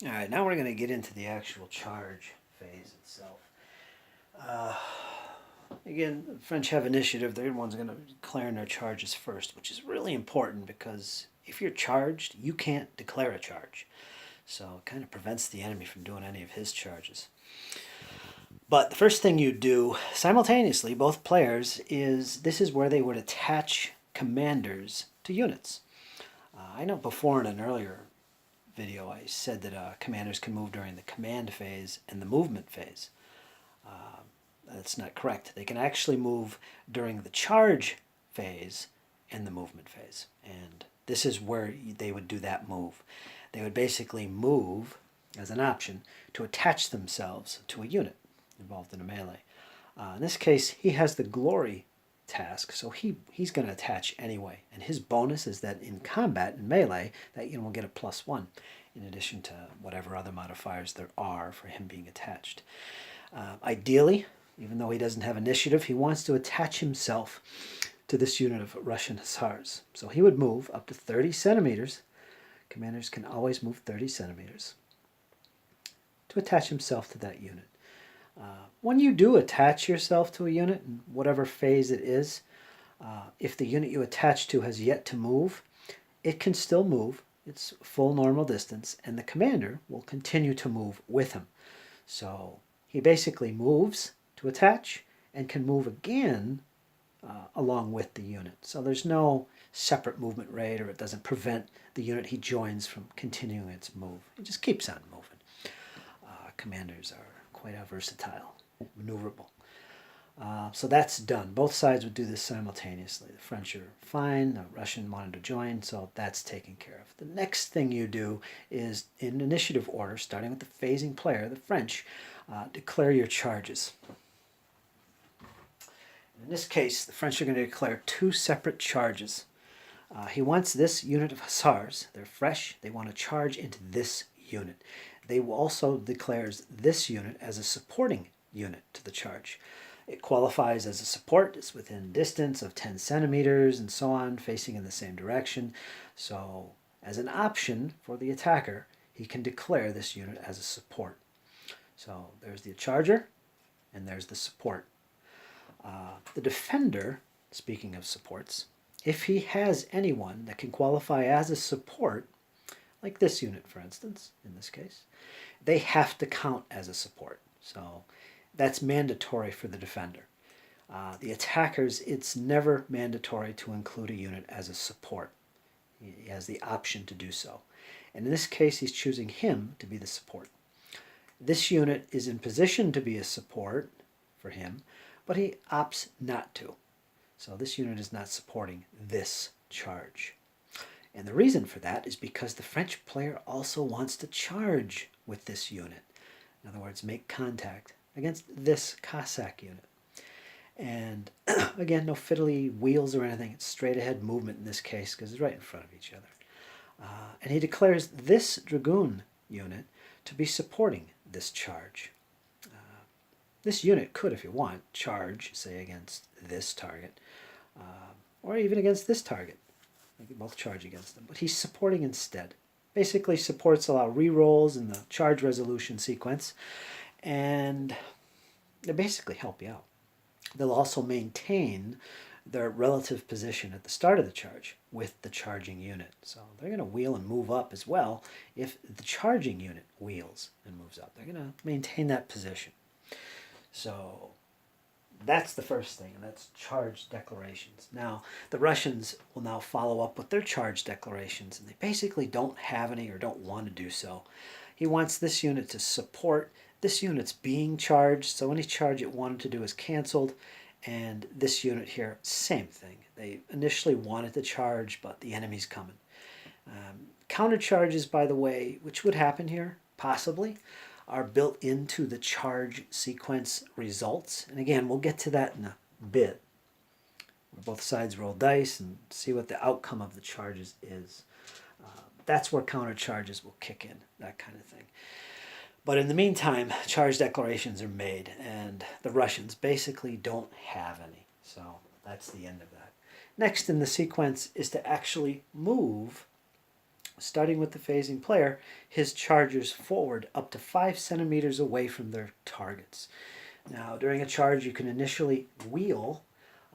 All right, now we're going to get into the actual charge phase itself. Uh, Again, the French have initiative. They're the ones going to declare their charges first, which is really important because if you're charged, you can't declare a charge. So it kind of prevents the enemy from doing any of his charges. But the first thing you do simultaneously, both players, is this is where they would attach commanders to units. I know before in an earlier video I said that commanders can move during the command phase and the movement phase. That's not correct. They can actually move during the charge phase and the movement phase. And this is where they would do that move. They would basically move as an option to attach themselves to a unit involved in a melee. In this case, he has the glory task, so he's going to attach anyway. And his bonus is that in combat, in melee, that will get a +1 in addition to whatever other modifiers there are for him being attached. Ideally, even though he doesn't have initiative, he wants to attach himself to this unit of Russian hussars. So he would move up to 30 centimeters. Commanders can always move 30 centimeters to attach himself to that unit. When you do attach yourself to a unit, in whatever phase it is, if the unit you attach to has yet to move, it can still move. It's full normal distance, and the commander will continue to move with him. So he basically moves to attach and can move again along with the unit. So there's no separate movement rate, or it doesn't prevent the unit he joins from continuing its move. It just keeps on moving. Commanders are quite versatile, maneuverable. So that's done. Both sides would do this simultaneously. The French are fine, the Russian wanted to join, so that's taken care of. The next thing you do is, in initiative order, starting with the phasing player, the French, declare your charges. In this case, the French are going to declare 2 separate charges. He wants this unit of hussars. They're fresh. They want to charge into this unit. They also declares this unit as a supporting unit to the charge. It qualifies as a support. It's within distance of 10 centimeters and so on, facing in the same direction. So as an option for the attacker, he can declare this unit as a support. So there's the charger and there's the support. The defender, speaking of supports, if he has anyone that can qualify as a support, like this unit, for instance, in this case, they have to count as a support. So that's mandatory for the defender. The attackers, it's never mandatory to include a unit as a support. He has the option to do so. And in this case, he's choosing him to be the support. This unit is in position to be a support for him, but he opts not to. So this unit is not supporting this charge. And the reason for that is because the French player also wants to charge with this unit. In other words, make contact against this Cossack unit. And again, no fiddly wheels or anything. It's straight ahead movement in this case because it's right in front of each other. And he declares this Dragoon unit to be supporting this charge. This unit could, if you want, charge, say, against this target, or even against this target. They can both charge against them, but he's supporting instead. Basically, supports allow re-rolls in the charge resolution sequence, and they basically help you out. They'll also maintain their relative position at the start of the charge with the charging unit. So they're going to wheel and move up as well if the charging unit wheels and moves up. They're going to maintain that position. So that's the first thing, and that's charge declarations. Now, the Russians will now follow up with their charge declarations, and they basically don't have any or don't want to do so. He wants this unit to support this unit's being charged, so any charge it wanted to do is canceled, and this unit here, same thing. They initially wanted to charge, but the enemy's coming. Counter charges, by the way, which would happen here, possibly, are built into the charge sequence results. And again, we'll get to that in a bit, where both sides roll dice and see what the outcome of the charges is. That's where counter charges will kick in, that kind of thing. But in the meantime, charge declarations are made, and the Russians basically don't have any. So that's the end of that. Next in the sequence is to actually move starting with the phasing player, his charges forward up to 5 centimeters away from their targets. Now, during a charge, you can initially wheel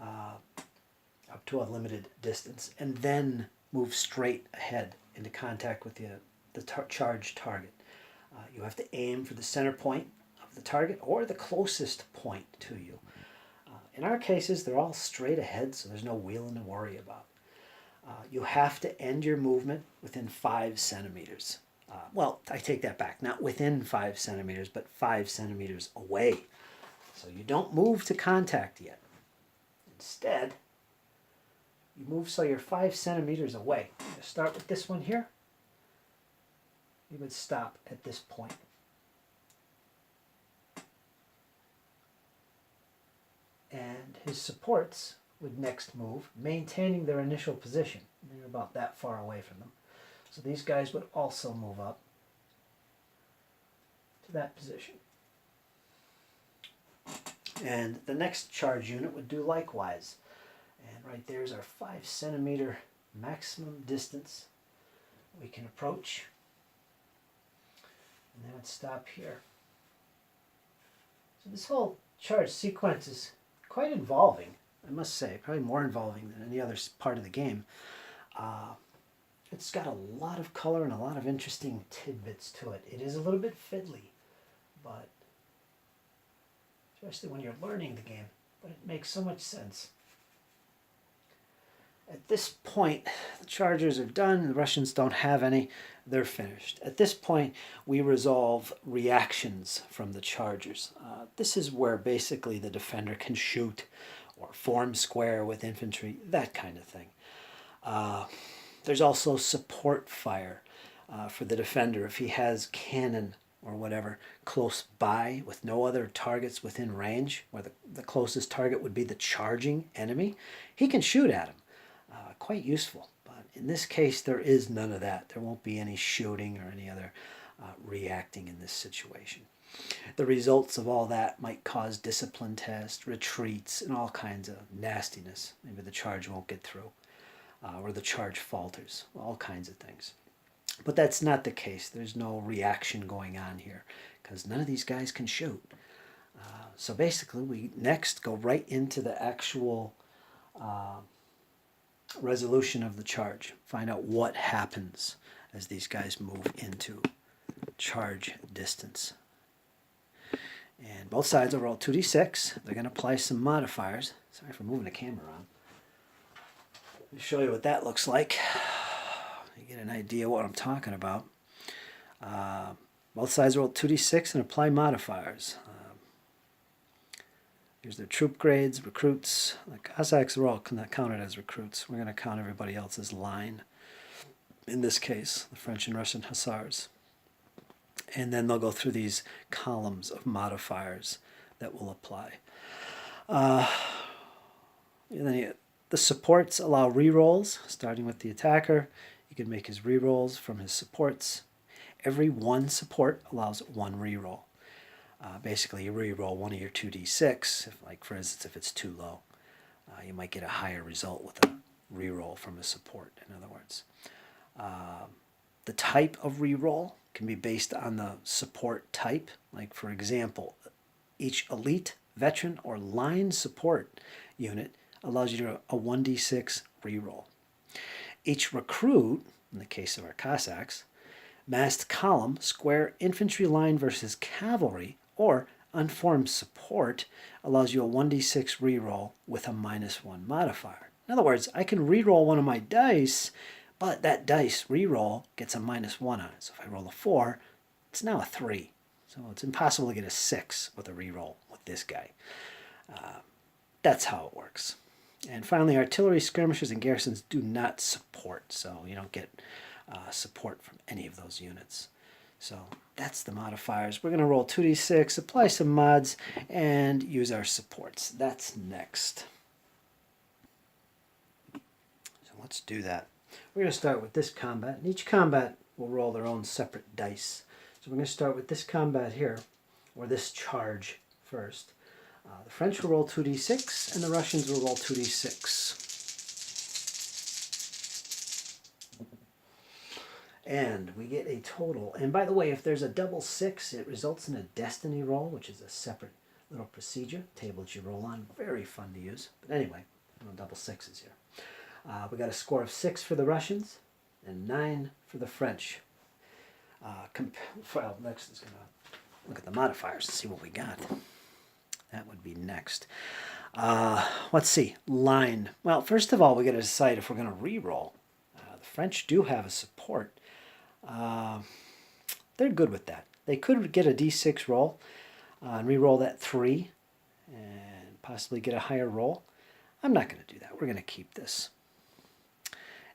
up to a limited distance and then move straight ahead into contact with the charged target. You have to aim for the center point of the target or the closest point to you. In our cases, they're all straight ahead, so there's no wheeling to worry about. You have to end your movement within 5 centimeters. Well, I take that back. Not within 5 centimeters, but 5 centimeters away. So you don't move to contact yet. Instead, you move so you're 5 centimeters away. You start with this one here. You would stop at this point. And his supports would next move, maintaining their initial position. They're about that far away from them. So these guys would also move up to that position. And the next charge unit would do likewise. And right there's our 5 centimeter maximum distance we can approach. And then it'd stop here. So this whole charge sequence is quite involving, I must say, probably more involving than any other part of the game. It's got a lot of color and a lot of interesting tidbits to it. It is a little bit fiddly, but especially when you're learning the game, but it makes so much sense. At this point, the chargers are done. The Russians don't have any. They're finished. At this point, we resolve reactions from the chargers. This is where basically the defender can shoot or form square with infantry, that kind of thing. There's also support fire for the defender if he has cannon or whatever close by with no other targets within range, where the closest target would be the charging enemy. He can shoot at him. Quite useful, but in this case there is none of that. There won't be any shooting or any other reacting in this situation. The results of all that might cause discipline tests, retreats, and all kinds of nastiness. Maybe the charge won't get through, or the charge falters, all kinds of things. But that's not the case. There's no reaction going on here because none of these guys can shoot. So basically we next go right into the actual resolution of the charge. Find out what happens as these guys move into charge distance. And both sides will roll 2d6. They're going to apply some modifiers. Sorry for moving the camera around. Let me show you what that looks like. You get an idea what I'm talking about. Both sides roll 2d6 and apply modifiers. Here's their troop grades, recruits. The Cossacks are all counted as recruits. We're going to count everybody else as line. In this case, the French and Russian hussars. And then they'll go through these columns of modifiers that will apply. The supports allow rerolls, starting with the attacker. He can make his rerolls from his supports. Every one support allows one reroll. Basically, you re-roll one of your 2d6, like for instance, if it's too low. You might get a higher result with a re-roll from a support, in other words. The type of re-roll can be based on the support type. Like, for example, each elite, veteran, or line support unit allows you to a 1d6 re-roll. Each recruit, in the case of our Cossacks, massed column, square infantry line versus cavalry, or unformed support allows you a 1d6 reroll with a -1 modifier. In other words, I can reroll one of my dice, but that dice reroll gets a -1 on it. So if I roll a 4, it's now a 3. So it's impossible to get a 6 with a reroll with this guy. That's how it works. And finally, artillery, skirmishers, and garrisons do not support, so you don't get support from any of those units. So that's the modifiers. We're going to roll 2d6, apply some mods, and use our supports. That's next. So let's do that. We're going to start with this combat, and each combat will roll their own separate dice. So we're going to start with this combat here, or this charge first. The French will roll 2d6, and the Russians will roll 2d6. And we get a total. And by the way, if there's a double 6, it results in a destiny roll, which is a separate little procedure table that you roll on. Very fun to use. But anyway, no double 6s here. We got a score of 6 for the Russians and 9 for the French. Well, next is going to look at the modifiers and see what we got. That would be next. Let's see. Line. Well, first of all, we got to decide if we're going to re-roll. The French do have a support. They're good with that. They could get a d6 roll and re-roll that 3 and possibly get a higher roll. I'm not going to do that. We're going to keep this.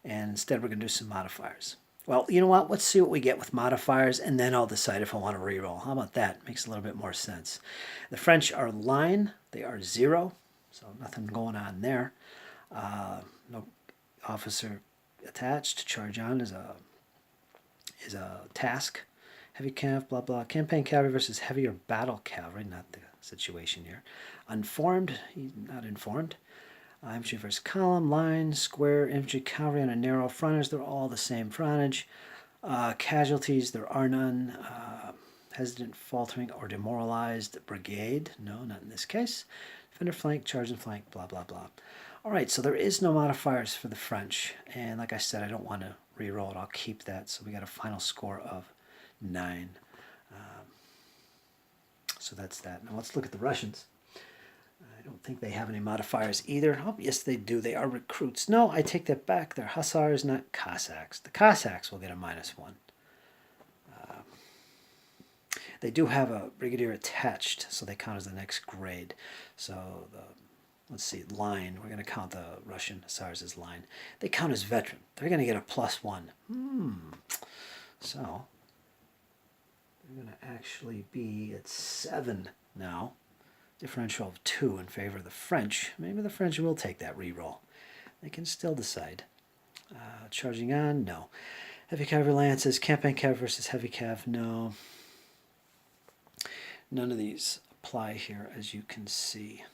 And instead, we're going to do some modifiers. Well, you know what? Let's see what we get with modifiers, and then I'll decide if I want to re-roll. How about that? Makes a little bit more sense. The French are line. They are 0, so nothing going on there. No officer attached. Charge on is a task. Heavy cav, blah, blah. Campaign cavalry versus heavy or battle cavalry. Not the situation here. Unformed. He's not informed. Infantry versus column, line, square, infantry, cavalry on a narrow frontage. They're all the same frontage. Casualties, there are none. Hesitant, faltering, or demoralized brigade. No, not in this case. Defender flank, charge and flank, blah, blah, blah. All right, so there is no modifiers for the French. And like I said, I don't want to re-roll it. I'll keep that. So we got a final score of 9. So that's that. Now let's look at the Russians. I don't think they have any modifiers either. Oh, yes, they do. They are recruits. No, I take that back. They're Hussars, not Cossacks. The Cossacks will get a -1. They do have a brigadier attached, so they count as the next grade. So, let's see, line. We're going to count the Russian Hussars as line. They count as veteran. They're going to get a +1. So, they're going to actually be at 7 now. Differential of 2 in favor of the French. Maybe the French will take that re-roll. They can still decide. Charging on? No. Heavy cavalry lances. Campaign cav versus heavy cav? No. None of these apply here, as you can see.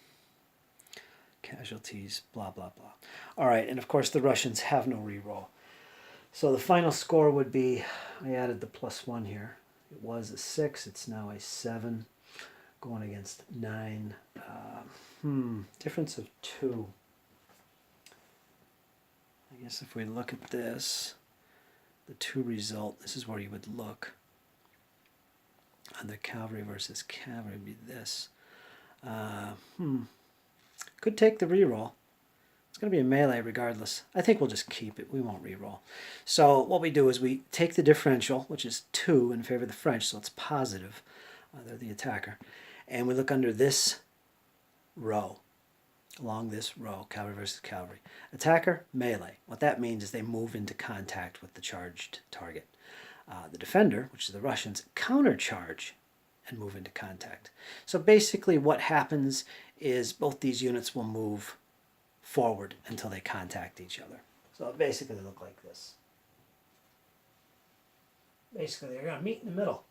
Casualties, blah, blah, blah. All right, and of course the Russians have no re-roll. So the final score would be, I added the +1 here. It was a 6. It's now a 7. Going against 9. Difference of 2. I guess if we look at this, the 2 result, this is where you would look. On the cavalry versus cavalry would be this. Could take the reroll. It's going to be a melee regardless. I think we'll just keep it. We won't reroll. So what we do is we take the differential, which is 2 in favor of the French, so it's positive. They're the attacker. And we look under this row, along this row, cavalry versus cavalry. Attacker, melee. What that means is they move into contact with the charged target. The defender, which is the Russians, countercharge and move into contact. So basically what happens is both these units will move forward until they contact each other. So basically they look like this. Basically they're going to meet in the middle.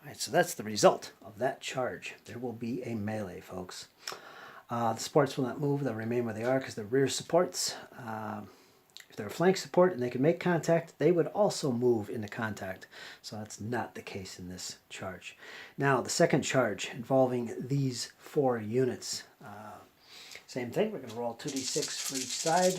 Alright, so that's the result of that charge. There will be a melee, folks. The supports will not move. They'll remain where they are because they're rear supports. If they're a flank support and they can make contact, they would also move into contact. So that's not the case in this charge. Now, the second charge involving these 4 units. Same thing. We're going to roll 2d6 for each side.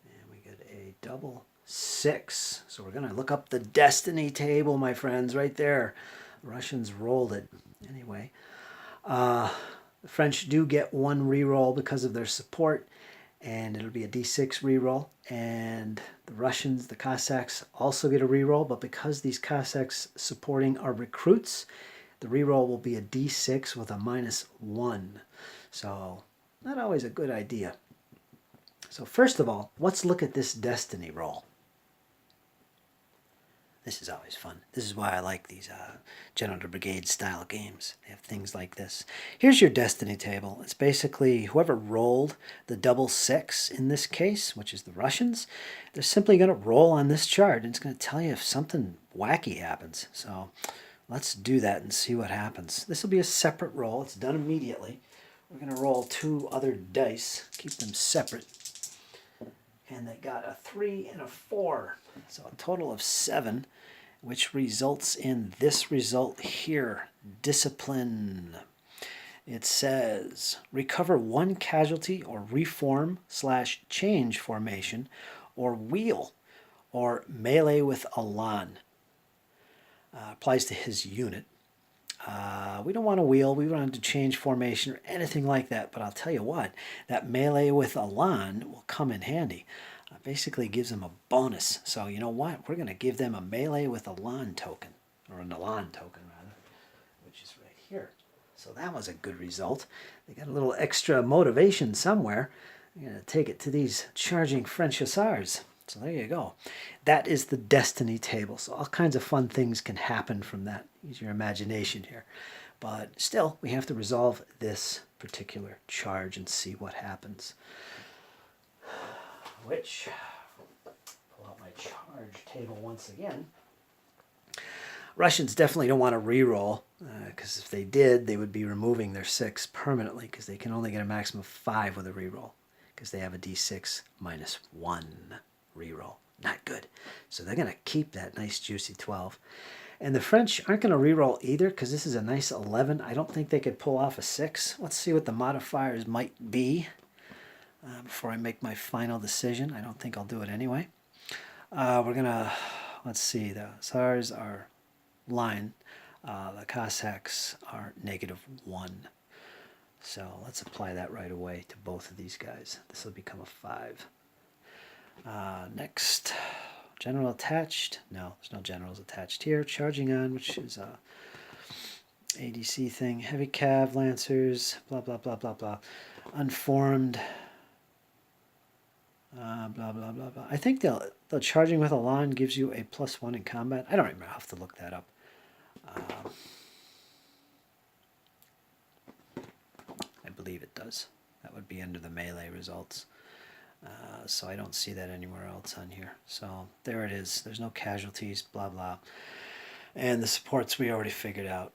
And we get a double 6. So we're going to look up the destiny table, my friends, right there. The Russians rolled it. Anyway, the French do get 1 reroll because of their support, and it'll be a d6 reroll. And the Russians, the Cossacks, also get a reroll, but because these Cossacks supporting are recruits, the reroll will be a d6 with a -1. So not always a good idea. So first of all, let's look at this destiny roll. This is always fun. This is why I like these General de Brigade style games. They have things like this. Here's your destiny table. It's basically whoever rolled the double 6 in this case, which is the Russians, they're simply going to roll on this chart, and it's going to tell you if something wacky happens. So Let's do that and see what happens. This will be a separate roll. It's done immediately. We're going to roll 2 other dice, keep them separate. And they got a 3 and a 4. So a total of 7, which results in this result here. Discipline. It says, recover 1 casualty or reform/change formation or wheel or melee with Elan. Applies to his unit. We don't want to wheel, we don't want to change formation or anything like that, but I'll tell you what, that melee with Elan will come in handy. Basically gives them a bonus. So you know what? We're going to give them a melee with Elan token, or an Elan token rather, which is right here. So that was a good result. They got a little extra motivation somewhere. I'm going to take it to these charging French hussars. So there you go. That is the destiny table. So all kinds of fun things can happen from that. Use your imagination here. But still, we have to resolve this particular charge and see what happens. Which, pull out my charge table once again. Russians definitely don't want to re-roll, because if they did, they would be removing their 6 permanently, because they can only get a maximum of 5 with a re-roll, because they have a d6 minus 1 re-roll. Not good. So they're going to keep that nice juicy 12. And the French aren't going to re-roll either, because this is a nice 11. I don't think they could pull off a 6. Let's see what the modifiers might be before I make my final decision. I don't think I'll do it anyway. We're going to, let's see, the Hussars are line. The Cossacks are -1. So let's apply that right away to both of these guys. This will become a 5. Next, general attached. No, there's no generals attached here. Charging on, which is a ADC thing. Heavy cav, lancers, blah, blah, blah, blah, blah. Unformed. Blah, blah, blah, blah. I think the charging with Elan gives you a +1 in combat. I don't remember. I'll have to look that up. I believe it does. That would be under the melee results. So I don't see that anywhere else on here. So there it is. There's no casualties, blah, blah. And the supports we already figured out.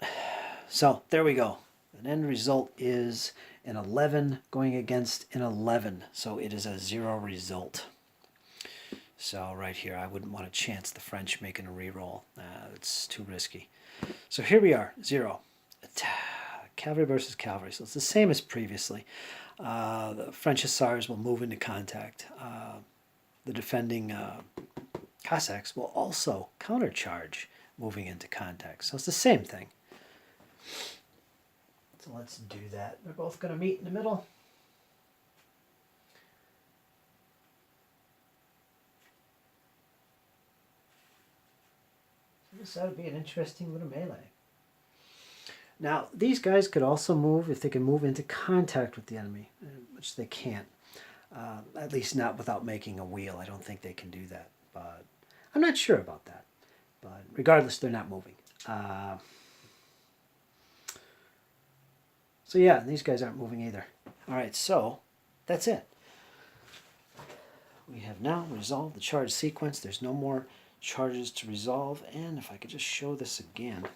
So there we go. An end result is an 11 going against an 11. So it is a 0 result. So right here, I wouldn't want to chance the French making a reroll. It's too risky. So here we are, 0. Cavalry versus cavalry. So it's the same as previously. The French hussars will move into contact. The defending Cossacks will also countercharge moving into contact. So it's the same thing. So let's do that. They're both going to meet in the middle. So this ought to be an interesting little melee. Now, these guys could also move if they can move into contact with the enemy, which they can't. At least not without making a wheel. I don't think they can do that. But I'm not sure about that. But regardless, they're not moving. So yeah, these guys aren't moving either. All right, so that's it. We have now resolved the charge sequence. There's no more charges to resolve. And if I could just show this again.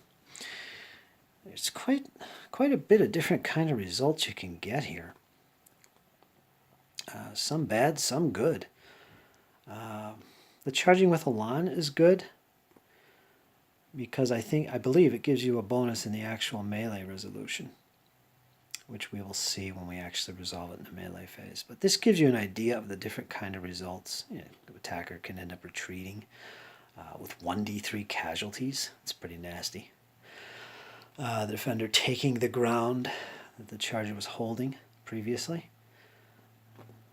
There's quite a bit of different kind of results you can get here. Some bad, some good. The charging with Elan is good because I believe it gives you a bonus in the actual melee resolution, which we will see when we actually resolve it in the melee phase. But this gives you an idea of the different kind of results. You know, the attacker can end up retreating with 1d3 casualties. It's pretty nasty. The defender taking the ground that the charger was holding previously.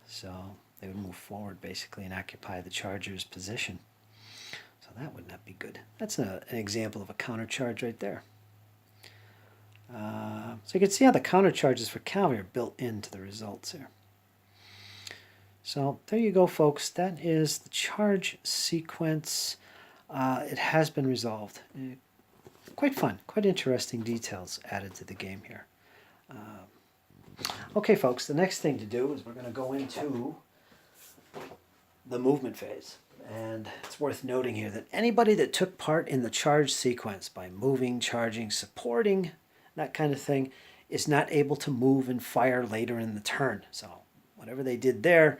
So they would move forward basically and occupy the charger's position. So that would not be good. That's an example of a counter charge right there. So you can see how the counter charges for cavalry are built into the results here. So there you go, folks. That is the charge sequence. It has been resolved. Quite fun, quite interesting details added to the game here. Okay, folks, the next thing to do is we're going to go into the movement phase. And it's worth noting here that anybody that took part in the charge sequence by moving, charging, supporting, that kind of thing, is not able to move and fire later in the turn. So whatever they did there,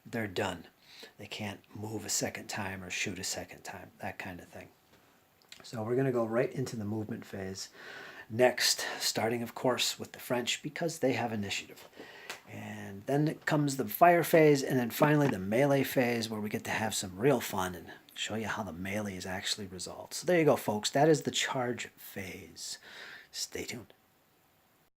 they're done. They can't move a second time or shoot a second time, that kind of thing. So we're going to go right into the movement phase next, starting, of course, with the French because they have initiative. And then comes the fire phase, and then finally the melee phase where we get to have some real fun and show you how the melee is actually resolved. So there you go, folks. That is the charge phase. Stay tuned.